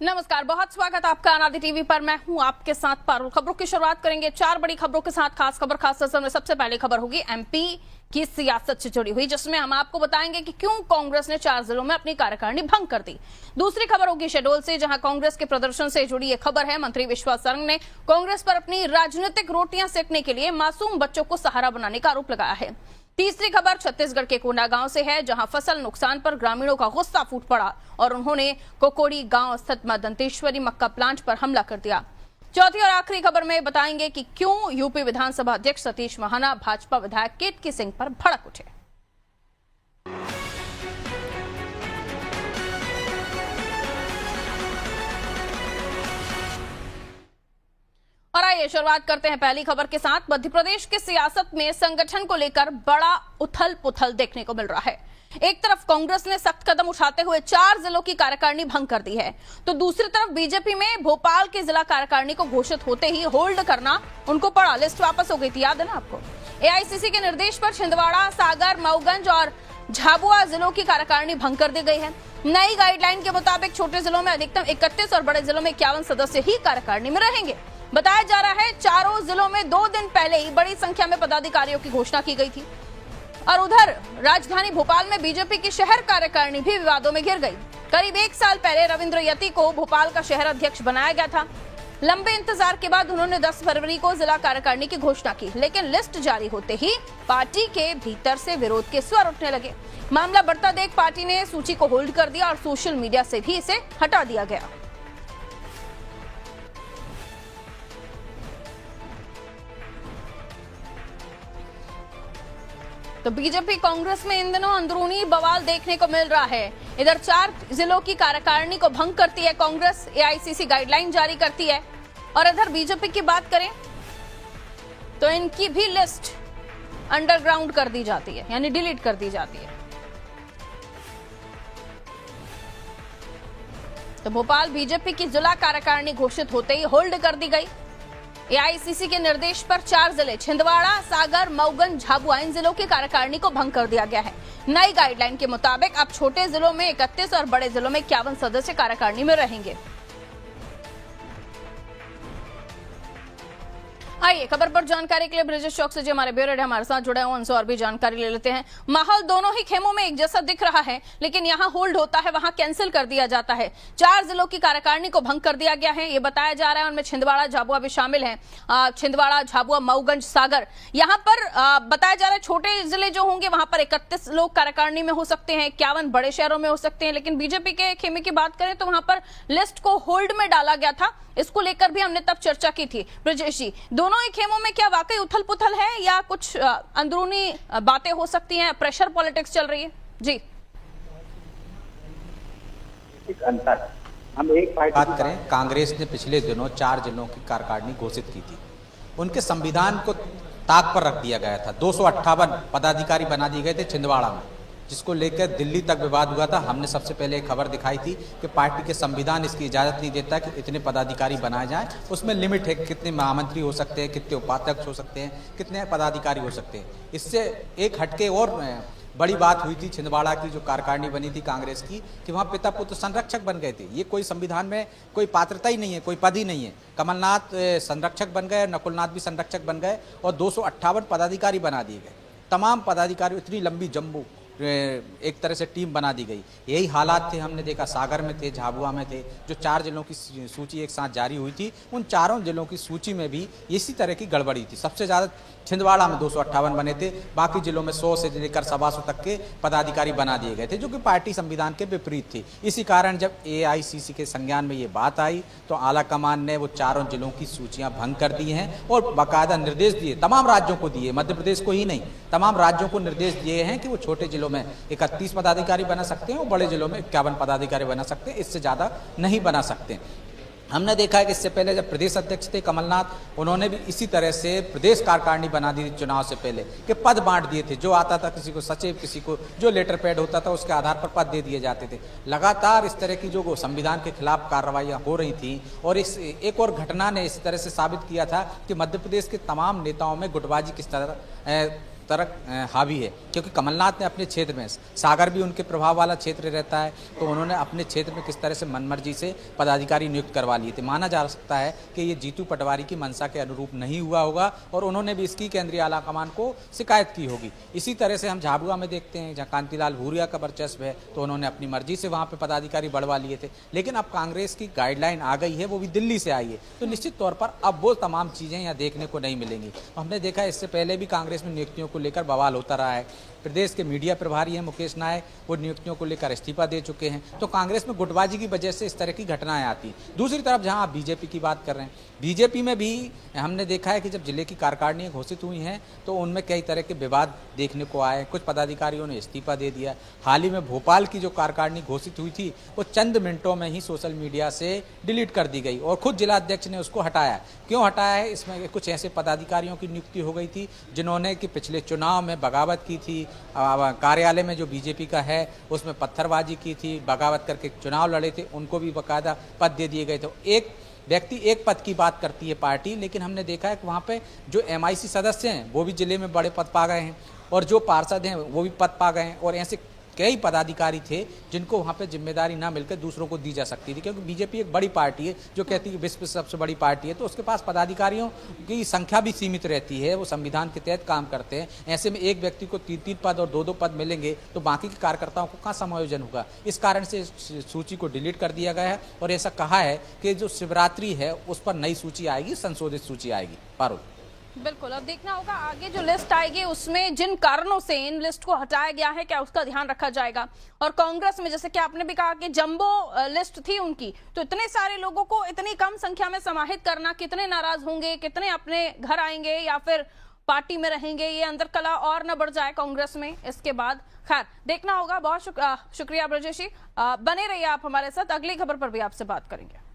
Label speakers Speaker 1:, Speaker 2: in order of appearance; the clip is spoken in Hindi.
Speaker 1: नमस्कार, बहुत स्वागत आपका अनादि टीवी पर। मैं हूं आपके साथ पारुल। खबरों की शुरुआत करेंगे 4 बड़ी खबरों के साथ। खास खबर खास नजर में सबसे पहले खबर होगी एमपी की सियासत से जुड़ी हुई, जिसमें हम आपको बताएंगे कि क्यों कांग्रेस ने 4 जिलों में अपनी कार्यकारिणी भंग कर दी। दूसरी खबर होगी शहडोल से, जहां कांग्रेस के प्रदर्शन से जुड़ी ये खबर है। मंत्री विश्वास सरंग ने कांग्रेस पर अपनी राजनीतिक रोटियां सेकने के लिए मासूम बच्चों को सहारा बनाने का आरोप लगाया है। तीसरी खबर छत्तीसगढ़ के कोंडागांव से है, जहां फसल नुकसान पर ग्रामीणों का गुस्सा फूट पड़ा और उन्होंने कोकोड़ी गांव स्थित मां दंतेश्वरी मक्का प्लांट पर हमला कर दिया। चौथी और आखिरी खबर में बताएंगे कि क्यों यूपी विधानसभा अध्यक्ष सतीश महाना भाजपा विधायक केतकी सिंह पर भड़क उठे। और आइए शुरुआत करते हैं पहली खबर के साथ। मध्य प्रदेश की सियासत में संगठन को लेकर बड़ा उथल पुथल देखने को मिल रहा है। एक तरफ कांग्रेस ने सख्त कदम उठाते हुए 4 जिलों की कार्यकारिणी भंग कर दी है, तो दूसरी तरफ बीजेपी में भोपाल की जिला कार्यकारिणी को घोषित होते ही होल्ड करना उनको पड़ा। लिस्ट वापस हो गई थी, याद है ना आपको। एआईसीसी के निर्देश पर छिंदवाड़ा, सागर, मऊगंज और झाबुआ जिलों की कार्यकारिणी भंग कर दी गई है। नई गाइडलाइन के मुताबिक छोटे जिलों में अधिकतम 31 और बड़े जिलों में 51 सदस्य ही कार्यकारिणी में रहेंगे। बताया जा रहा है चारों जिलों में 2 दिन पहले ही बड़ी संख्या में पदाधिकारियों की घोषणा की गई थी। और उधर राजधानी भोपाल में बीजेपी की शहर कार्यकारिणी भी विवादों में घिर गई। करीब 1 साल पहले रविंद्र यति को भोपाल का शहर अध्यक्ष बनाया गया था। लंबे इंतजार के बाद उन्होंने 10 फरवरी को जिला कार्यकारिणी की घोषणा की, लेकिन लिस्ट जारी होते ही पार्टी के भीतर से विरोध के स्वर उठने लगे। मामला बढ़ता देख पार्टी ने सूची को होल्ड कर दिया और सोशल मीडिया से भी इसे हटा दिया गया। तो बीजेपी कांग्रेस में इन दिनों अंदरूनी बवाल देखने को मिल रहा है। इधर 4 जिलों की कार्यकारिणी को भंग करती है कांग्रेस, एआईसीसी गाइडलाइन जारी करती है। और इधर बीजेपी की बात करें तो इनकी भी लिस्ट अंडरग्राउंड कर दी जाती है, यानी डिलीट कर दी जाती है। तो भोपाल बीजेपी की जिला कार्यकारिणी घोषित होते ही होल्ड कर दी गई। एआईसीसी के निर्देश पर 4 जिले छिंदवाड़ा, सागर, मऊगंज, झाबुआ इन जिलों की कार्यकारिणी को भंग कर दिया गया है। नई गाइडलाइन के मुताबिक अब छोटे जिलों में 31 और बड़े जिलों में 51 सदस्य कार्यकारिणी में रहेंगे। आइए खबर पर जानकारी के लिए ब्रिजेश चौक से जो हमारे ब्यूरो हेड हमारे साथ जुड़े हैं उनसे और भी जानकारी ले लेते हैं। माहौल दोनों ही खेमों में एक जैसा दिख रहा है, लेकिन यहाँ होल्ड होता है, वहां कैंसिल कर दिया जाता है। 4 जिलों की कार्यकारिणी को भंग कर दिया गया है, ये बताया जा रहा है। उनमें छिंदवाड़ा, झाबुआ भी शामिल है। छिंदवाड़ा, झाबुआ, मऊगंज, सागर, यहाँ पर बताया जा रहा है छोटे जिले जो होंगे वहां पर 31 लोग कार्यकारिणी में हो सकते हैं, 51 बड़े शहरों में हो सकते हैं। लेकिन बीजेपी के खेमे की बात करें तो वहां पर लिस्ट को होल्ड में डाला गया था। इसको लेकर भी हमने तब चर्चा की थी। ब्रजेश जी, दोनों ही खेमों में क्या वाकई उथल पुथल है या कुछ अंदरूनी बातें हो सकती हैं, प्रेशर पॉलिटिक्स चल रही है? जी,
Speaker 2: एक अंतर हम एक
Speaker 3: बात करें, कांग्रेस ने पिछले दिनों 4 जिलों की कार्यकारिणी घोषित की थी। उनके संविधान को ताक पर रख दिया गया था। 258 पदाधिकारी बना दिए गए थे छिंदवाड़ा में, जिसको लेकर दिल्ली तक विवाद हुआ था। हमने सबसे पहले एक खबर दिखाई थी कि पार्टी के संविधान इसकी इजाज़त नहीं देता कि इतने पदाधिकारी बनाए जाएं। उसमें लिमिट है, कितने महामंत्री हो सकते हैं, कितने उपाध्यक्ष हो सकते हैं, कितने पदाधिकारी हो सकते हैं। इससे एक हटके और बड़ी बात हुई थी छिंदवाड़ा की जो कार्यकारिणी बनी थी कांग्रेस की, कि वहाँ पिता पुत्र संरक्षक बन गए थे। ये कोई संविधान में कोई पात्रता ही नहीं है, कोई पद ही नहीं है। कमलनाथ संरक्षक बन गए, नकुलनाथ भी संरक्षक बन गए और 258 पदाधिकारी बना दिए गए। तमाम पदाधिकारी, इतनी लंबी जम्बू एक तरह से टीम बना दी गई। यही हालात थे, हमने देखा सागर में थे, झाबुआ में थे। जो 4 जिलों की सूची एक साथ जारी हुई थी, उन चारों जिलों की सूची में भी इसी तरह की गड़बड़ी थी। सबसे ज़्यादा छिंदवाड़ा में 258 बने थे, बाकी जिलों में 100 से लेकर 125 तक के पदाधिकारी बना दिए गए थे, जो कि पार्टी संविधान के विपरीत थी। इसी कारण जब एआईसीसी के संज्ञान में ये बात आई तो आला कमान ने वो चारों जिलों की सूचियां भंग कर दी हैं और बाकायदा निर्देश दिए, तमाम राज्यों को दिए, मध्य प्रदेश को ही नहीं, तमाम राज्यों को निर्देश दिए हैं कि वो छोटे जिलों में 31 पदाधिकारी बना सकते हैं और बड़े जिलों में 51 पदाधिकारी बना सकते हैं, इससे ज़्यादा नहीं बना सकते। हमने देखा है कि इससे पहले जब प्रदेश अध्यक्ष थे कमलनाथ, उन्होंने भी इसी तरह से प्रदेश कार्यकारिणी बना दी थी चुनाव से पहले, कि पद बांट दिए थे। जो आता था, किसी को सचिव, किसी को जो लेटर पैड होता था, उसके आधार पर पद दे दिए जाते थे। लगातार इस तरह की जो संविधान के खिलाफ कार्रवाइयाँ हो रही थी और इस एक और घटना ने इस तरह से साबित किया था कि मध्य प्रदेश के तमाम नेताओं में गुटबाजी किस तरह तरफ हावी है, क्योंकि कमलनाथ ने अपने क्षेत्र में, सागर भी उनके प्रभाव वाला क्षेत्र रहता है, तो उन्होंने अपने क्षेत्र में किस तरह से मनमर्जी से पदाधिकारी नियुक्त करवा लिए थे। माना जा सकता है कि ये जीतू पटवारी की मंशा के अनुरूप नहीं हुआ होगा और उन्होंने भी इसकी केंद्रीय आला कमान को शिकायत की होगी। इसी तरह से हम झाबुआ में देखते हैं, जहाँ कांतिलाल भूरिया का वर्चस्व है, तो उन्होंने अपनी मर्जी से वहाँ पे पदाधिकारी बढ़वा लिए थे। लेकिन अब कांग्रेस की गाइडलाइन आ गई है, वो भी दिल्ली से आई है, तो निश्चित तौर पर अब वो तमाम चीज़ें यहाँ देखने को नहीं मिलेंगी। हमने देखा इससे पहले भी कांग्रेस में नियुक्तियों को लेकर बवाल होता रहा है। प्रदेश के मीडिया प्रभारी हैं मुकेश नायक, वो नियुक्तियों को लेकर इस्तीफा दे चुके हैं। तो कांग्रेस में गुटबाजी की वजह से इस तरह की घटनाएं आती हैं। दूसरी तरफ जहां आप बीजेपी की बात कर रहे हैं, बीजेपी में भी हमने देखा है कि जब जिले की कार्यकारिणियां घोषित हुई हैं तो उनमें कई तरह के विवाद देखने को आए। कुछ पदाधिकारियों ने इस्तीफा दे दिया। हाल ही में भोपाल की जो कार्यकारिणी घोषित हुई थी वो चंद मिनटों में ही सोशल मीडिया से डिलीट कर दी गई और खुद जिलाध्यक्ष ने उसको हटाया। क्यों हटाया है? इसमें कुछ ऐसे पदाधिकारियों की नियुक्ति हो गई थी जिन्होंने कि पिछले चुनाव में बगावत की थी, कार्यालय में जो बीजेपी का है उसमें पत्थरबाजी की थी, बगावत करके चुनाव लड़े थे, उनको भी बाकायदा पद दे दिए गए थे। एक व्यक्ति एक पद की बात करती है पार्टी, लेकिन हमने देखा है कि वहाँ पे जो MIC सदस्य हैं वो भी जिले में बड़े पद पा गए हैं और जो पार्षद हैं वो भी पद पा गए हैं और ऐसे कई पदाधिकारी थे जिनको वहाँ पे जिम्मेदारी ना मिलकर दूसरों को दी जा सकती थी। क्योंकि बीजेपी एक बड़ी पार्टी है जो कहती है विश्व सबसे बड़ी पार्टी है, तो उसके पास पदाधिकारियों की संख्या भी सीमित रहती है, वो संविधान के तहत काम करते हैं। ऐसे में एक व्यक्ति को 3-3 पद और 2-2 पद मिलेंगे तो बाकी के कार्यकर्ताओं को कहाँ समायोजन होगा। इस कारण से सूची को डिलीट कर दिया गया है और ऐसा कहा है कि जो शिवरात्रि है उस पर नई सूची आएगी, संशोधित सूची आएगी। पारुल,
Speaker 1: बिल्कुल, अब देखना होगा आगे जो लिस्ट आएगी उसमें जिन कारणों से इन लिस्ट को हटाया गया है क्या उसका ध्यान रखा जाएगा। और कांग्रेस में जैसे कि आपने भी कहा कि जंबो लिस्ट थी उनकी, तो इतने सारे लोगों को इतनी कम संख्या में समाहित करना, कितने नाराज होंगे, कितने अपने घर आएंगे या फिर पार्टी में रहेंगे, ये अंदर कला और न बढ़ जाए कांग्रेस में इसके बाद। खैर देखना होगा। बहुत शुक्रिया ब्रजेश जी, बने रहिए आप हमारे साथ, अगली खबर पर भी आपसे बात करेंगे।